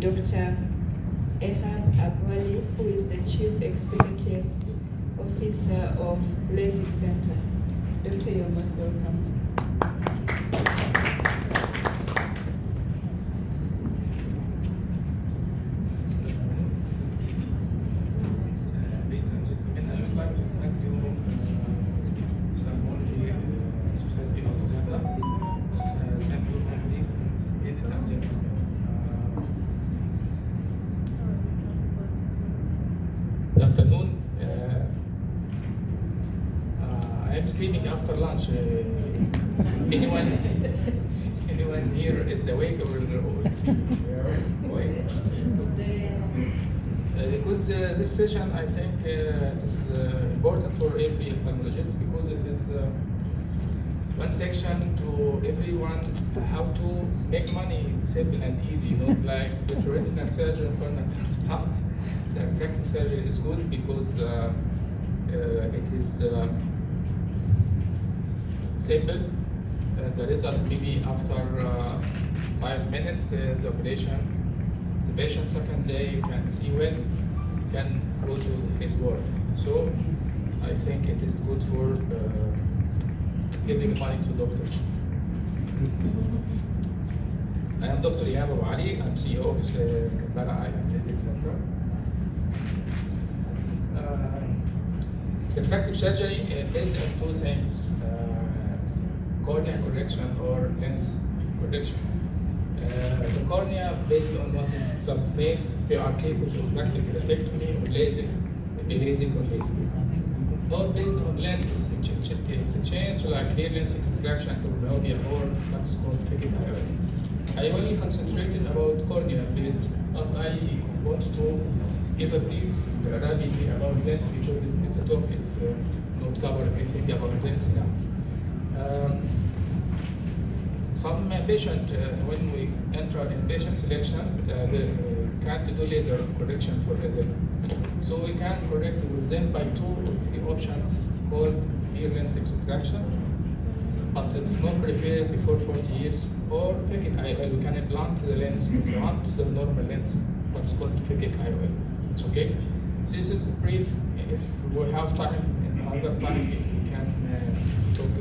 Dr. Ehab Abwali, who is the Chief Executive Officer of LASIK Center. Dr. you're most welcome. Good afternoon. I am sleeping after lunch. Anyone here is awake or sleeping? Awake. Because this session, I think it is important for every ophthalmologist because it is one section to everyone how to make money simple and easy, not like the retinal surgery and corneal transplant. The refractive surgery is good because it is simple. The result maybe after 5 minutes, the operation, the patient second day you can see when can go to his work. So I think it is good for giving money to doctors. I am Dr. Ehab Abwali. I'm CEO of Kampala Eye and LASIK Center. Refractive surgery based on two things, cornea correction or lens correction. The cornea based on what is subtained, PRK, refractive keratectomy, or LASIK, LASIK or LASIK. Or based on lens exchange, like clear lens extraction for myopia or what's called phakic IOL. I only concentrated about cornea based, but I want to give a brief rapidly about lens because it's a talk, it not cover everything about lens now. Some patient, when we enter in patient selection, they can't do laser correction for them. So we can correct with them by 2 or 3 options called clear lens extraction, but it's not preferred before 40 years, or phakic IOL. We can implant the lens in front, the normal lens, what's called phakic IOL. It's okay? This is brief. If we have time, another time we can talk.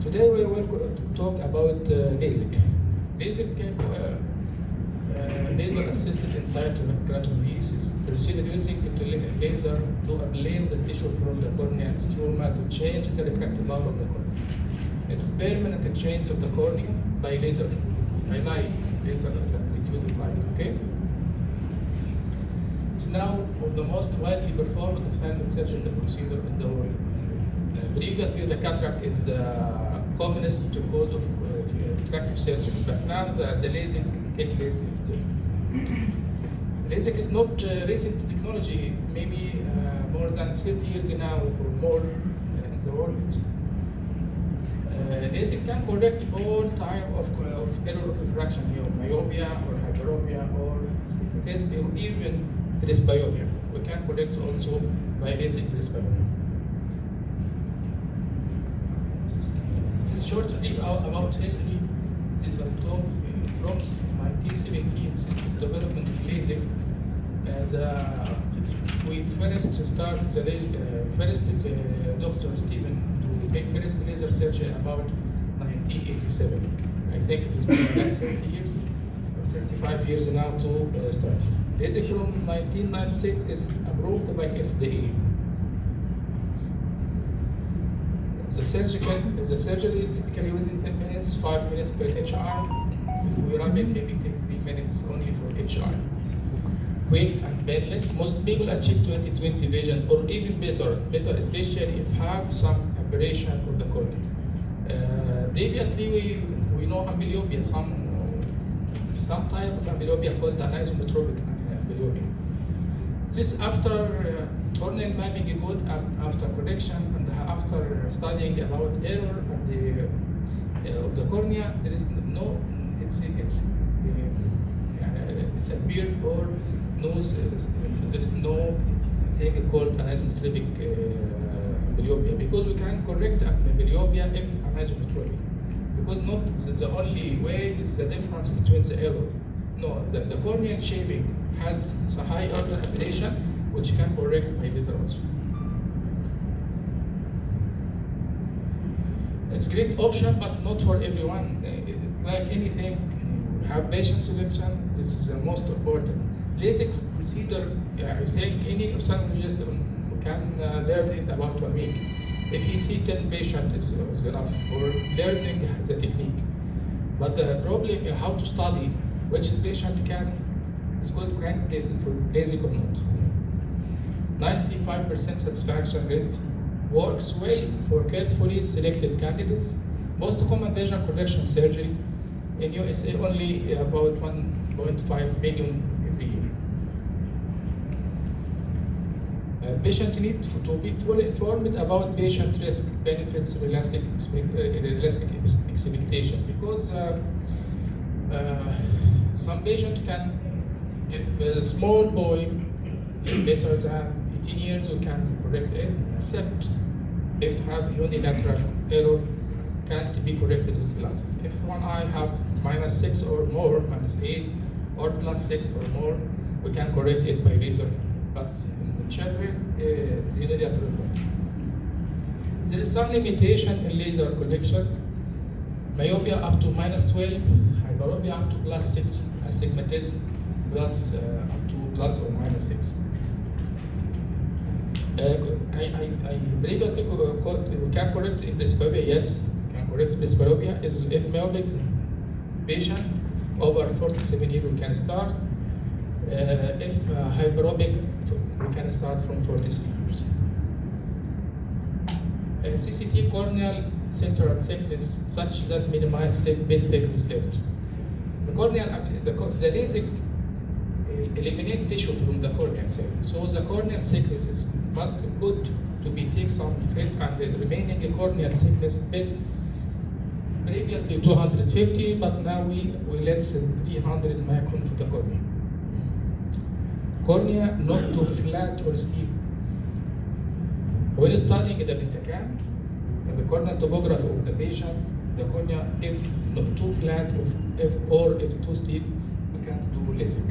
Today we will talk about LASIK. LASIK, laser-assisted insight-keratocondyles is procedure using laser to ablate the tissue from the cornea stroma to change the refractive power of the cornea. It's permanent change of the cornea by laser, by light. Laser is amplitude of light. Okay. It's now one of the most widely performed ophthalmic surgical procedure in the world. Previously, the cataract is the commonest cause of refractive surgery, but now the LASIK take place instead. LASIK is not recent technology, maybe more than 30 years now or more in the world. LASIK can correct all type of error of refraction, myopia or hyperopia or astigmatism or even presbyopia. We can correct also by LASIK presbyopia. This is short brief about history. This is a talk from 1917 since the development of LASIK. We first start the first Dr. Stephen to make first laser surgery about 1987. I think it has been about 30 years or 35 years now to start. LASIK from 1996 is approved by FDA. The surgery is typically within 10 minutes, 5 minutes per each eye. If we run it, maybe take 3 minutes only for each eye. Quick and painless. Most people achieve 20/20 vision or even better, especially if have some aberration of the cornea. Previously, we know amblyopia, some type of amblyopia called anisometropic amblyopia. This after corneal mapping good after correction and after studying about error of the cornea, there is no it's appeared or there is no thing called anisometropic amblyopia because we can correct amblyopia if anisometropic because not the only way is the difference between the error. No, the corneal shaping has a high order aberration which can correct by laser also. It's a great option, but not for everyone. It's like anything, have patient selection, this is the most important. LASIK procedure, I think any ophthalmologist can learn in about 1 week. If he see 10 patients is enough for learning the technique. But the problem is how to study which patient can is good candidate for LASIK or not. 95% satisfaction rate works well for carefully selected candidates. Most common vision correction surgery in USA only about 1.5 million every year. Patient need to be fully informed about patient risk, benefits, realistic expectation, because some patient can, if a small boy is better than 18 years, we can correct it, except if have unilateral error can't be corrected with glasses. If one eye have -6 or more, -8 or +6 or more, we can correct it by laser. But in children, it's unilateral. There is some limitation in laser correction. Myopia up to -12, hyperopia up to +6, astigmatism plus up to plus or -6. I previously we can correct presbyopia. Yes, can correct presbyopia. Is if myopic patient over 47 years we can start. If hyperopic, we can start from 43 years. CCT corneal central thickness such that minimize bit thickness left. The corneal, the LASIK eliminate tissue from the cornea itself. So the corneal thickness is must good to be take some fit, and the remaining corneal thickness bit previously 250, but now we let 300 micron for the cornea. Cornea not too flat or steep. When studying the pentacam, the corneal topography of the patient, the cornea if not too flat or if too steep, we can't do LASIK.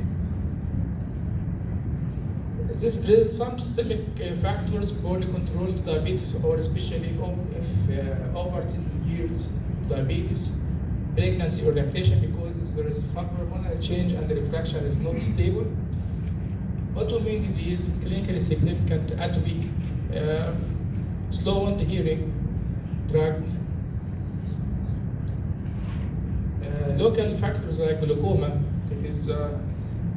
There is some systemic factors, poorly controlled diabetes, or especially if over 10 years diabetes, pregnancy or lactation, because there is some hormonal change and the refraction is not stable. Autoimmune disease, clinically significant atopy, slow on the hearing, drugs, local factors like glaucoma. It is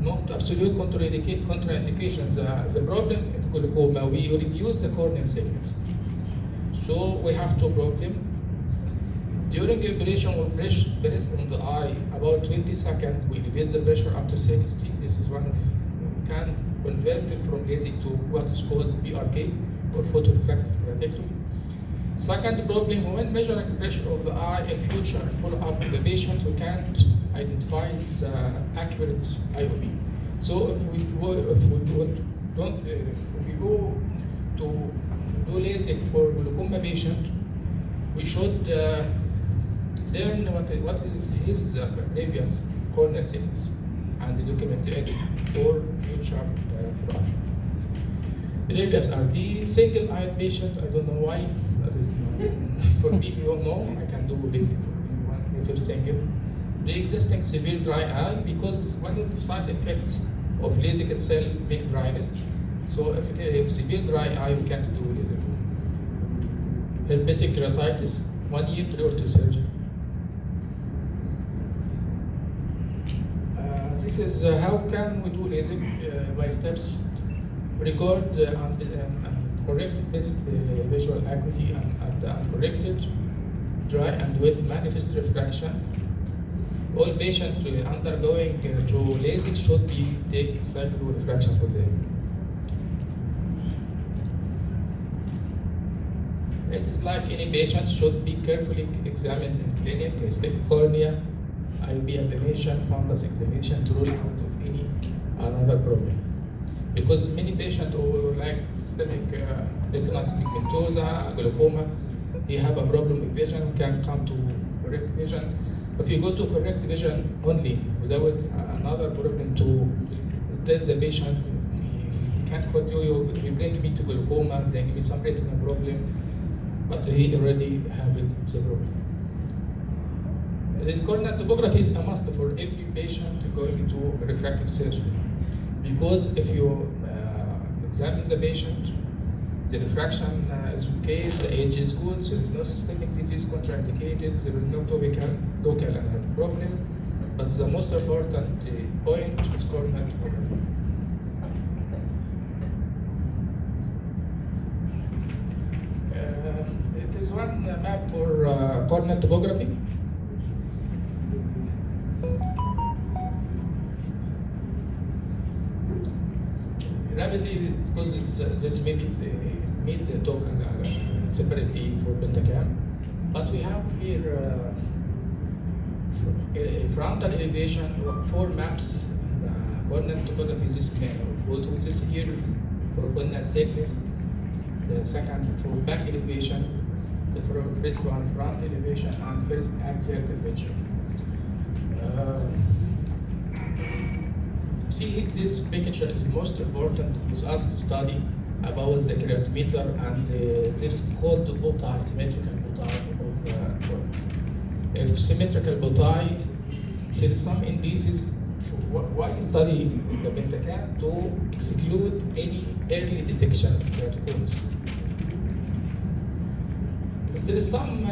not absolute contraindications. The problem with glaucoma, we reduce the corneal thickness. So we have two problems. During operation, we press on the eye about 20 seconds. We elevate the pressure up to 60. This is one of, we can convert it from LASIK to what is called BRK, or photorefractive keratectomy. Second problem, when measuring pressure of the eye in future, follow up with the patient, we can't identify the accurate IOP. So if we go to do LASIK for glaucoma patient, we should learn what is his previous corneal thickness and document it for future follow-up. Previous RD, single-eyed patient, I don't know why. That is for me, you don't know, I can do LASIK for anyone if you're single. Pre-existing severe dry eye, because one of the side effects of LASIK itself make dryness. So if severe dry eye, we can't do LASIK. Herpetic keratitis, 1 year prior to surgery. This is how can we do LASIK by steps. Record and correct best visual acuity and uncorrected, dry and wet manifest refraction. All patients undergoing to LASIK should be take cyclorefraction for them. It is like any patient should be carefully examined in clinic, stiff cornea, IOP ablation, fundus examination to rule out of any another problem. Because many patients who like systemic retinal pigmentosa, glaucoma, he have a problem with vision, can come to correct vision. If you go to correct vision only without another problem to tell the patient, he can't call you bring me to glaucoma, bring me some retinal problem, but he already have the problem. This corneal topography is a must for every patient going to refractive surgery, because if you examine the patient, the refraction is okay, the age is good, there is no systemic disease contraindicated, there is no local problem, but the most important point is corneal topography. It is one map for corneal topography. Rapidly, because this maybe made the talk separately for Pentacam, but we have here frontal elevation, 4 maps. The corneal topography is this photo is this here for corneal thickness. The second for back elevation, the first one front elevation, and first axial curvature. See, this picture is most important for us to study about the keratometer, and there is called the bow tie, symmetrical bow tie of the cornea. If symmetrical bow tie, there is some indices. Why you study the Pentacam? To exclude any early detection of keratoconus. There is some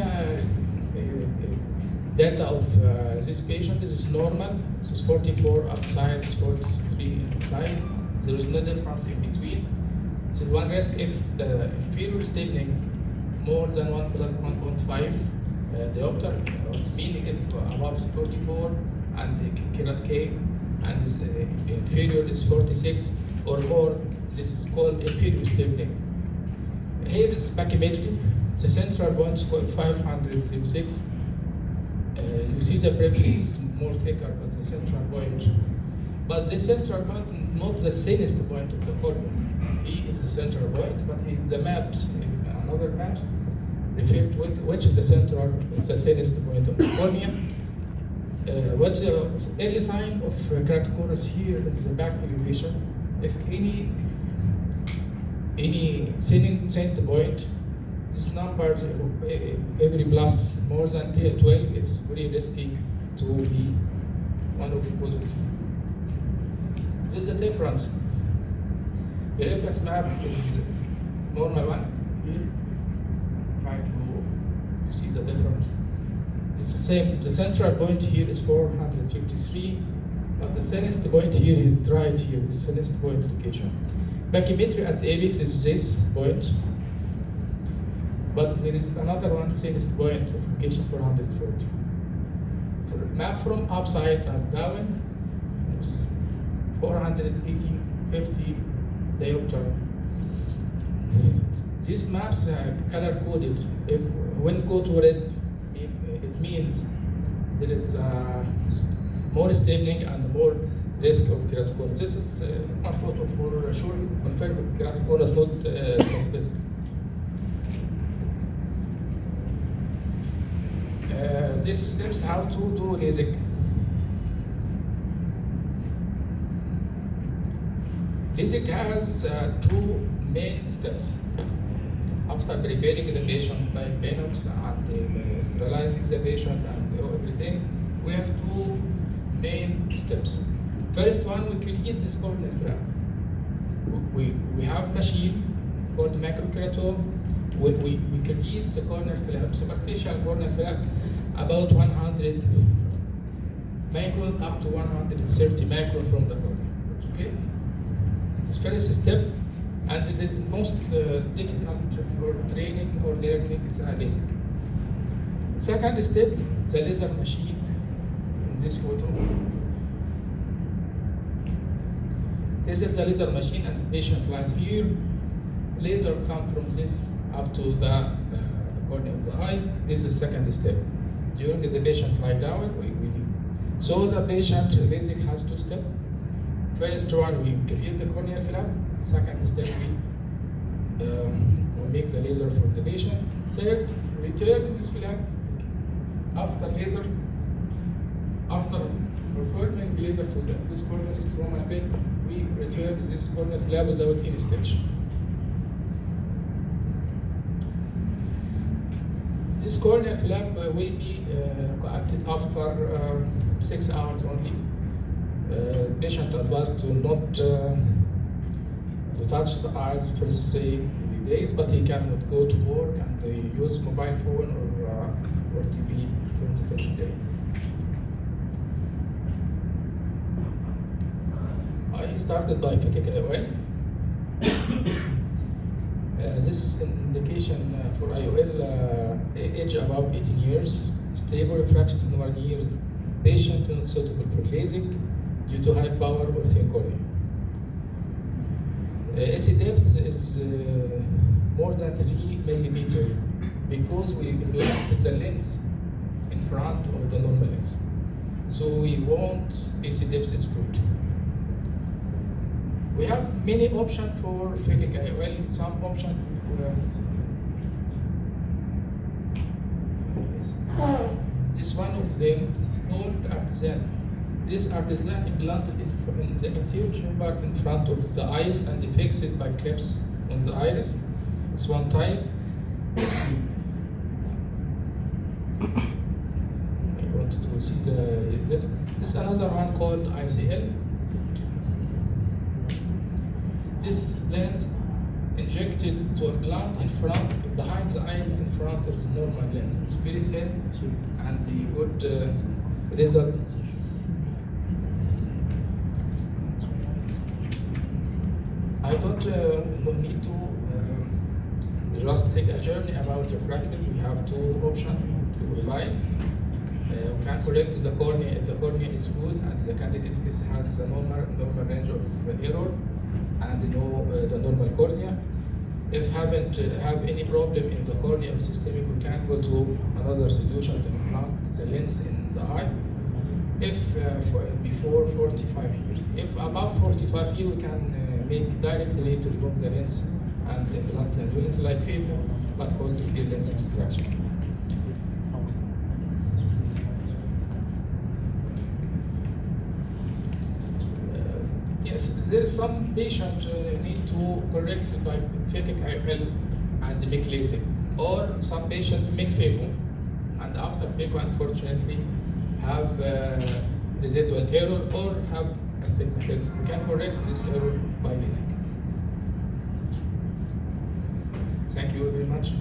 data of this patient. This is normal. This is 44 outside, this is 43 inside. There is no difference in between. So one risk if the inferior stapling more than 1 plus 1.5 diopter, it's meaning if above 44 and the K and this inferior is 46 or more, this is called inferior stapling. Here is pachymetry. The central point is called 506. You see the periphery is more thicker, but the central point. But the central point, not the thinnest point of the cornea. He is the central point, but the maps, another maps, refer to which is the central, the thinnest point of the cornea. What's the early sign of keratoconus here is the back elevation. If any thinning center point, this number every plus more than 12, it's very risky to be one of positive. This is the difference. The reference map is normal one here. Try to see the difference. It's the same. The central point here is 453, but the thinnest point here is right here. The thinnest point location. Pachymetry at the apex is this point. But there is another one, thinnest point of location 440. For map from upside and down, it's 480, 50 diopter. These maps are color coded. If when go to red, it means there is more stapling and more risk of keratoconus. This is one photo for sure confirmed keratoconus, not suspected. This steps how to do lasik. Lasik has 2 main steps. After preparing the patient by Benox and sterilizing the patient and everything, we have 2 main steps. First one, we create this corneal flap. We have machine called macrokeratome. We create the corneal flap, superficial corneal flap, about 100 micron up to 130 micron from the cornea. Okay? It is first step, and it is most difficult for training or learning is lasik. Second step, the laser machine. In this photo, this is the laser machine, and the patient lies here. Laser comes from this up to the cornea of the eye. This is the second step. During the patient lie down, so the patient lasik has 2 steps. First one, we create the corneal flap. Second step, we make the laser for the patient. Third, return this flap after laser, after performing laser to this corneal stromal bed, we return this corneal flap without any stitch. This corneal flap will be coacted after 6 hours only. The patient advised to not to touch the eyes first 3 days, but he cannot go to work and use mobile phone or TV from the first day. I started by phakic IOL. This is an indication for IOL age above 18 years, stable refraction from 1 year, patient not suitable for LASIK due to high power or thin cornea. AC depth is more than 3 millimeter because we implanted the lens in front of the normal lens. So we want AC depth is good. We have many options for phakic IOL. Some options this one of them called artisan. This artisan implanted in the anterior chamber in front of the iris and fixed by clips on the iris. It's one type. I want to see this. This is another one called ICL. This lens injected to implant in front, behind the iris in front of the normal lens. It's very thin and the good result. I don't need to just take a journey about refractive. We have 2 options to revise. We can correct the cornea if the cornea is good and the candidate has a normal range of error and the normal cornea. If haven't have any problem in the cornea or systemic, we can go to another solution to implant the lens in the eye. If before 45 years, if above 45 years, we can make directly to remove the lens and implant the lens like fable, but called clear lens extraction. Yes, there is some patient need to correct by phakic IOL and make LASIK, or some patient make phaco, and after phaco, unfortunately, have residual error or have astigmatism. We can correct this error by LASIK. Thank you very much.